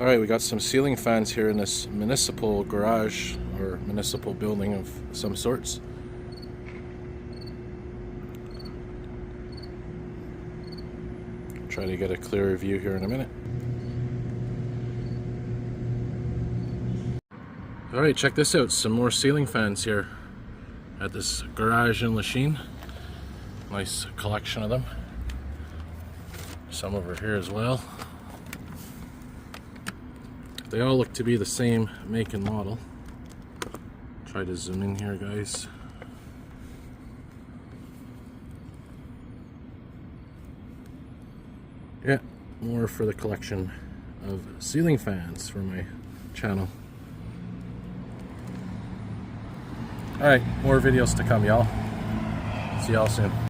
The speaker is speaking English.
Alright, we got some ceiling fans here in this municipal garage or municipal building of some sorts. Try to get a clearer view here in a minute. Alright, check this out. Some more ceiling fans here at this garage in Lachine. Nice collection of them. Some over here as well. They all look to be the same make and model. Try to zoom in here, guys. Yeah, more for the collection of ceiling fans for my channel. Alright, more videos to come, y'all. See y'all soon.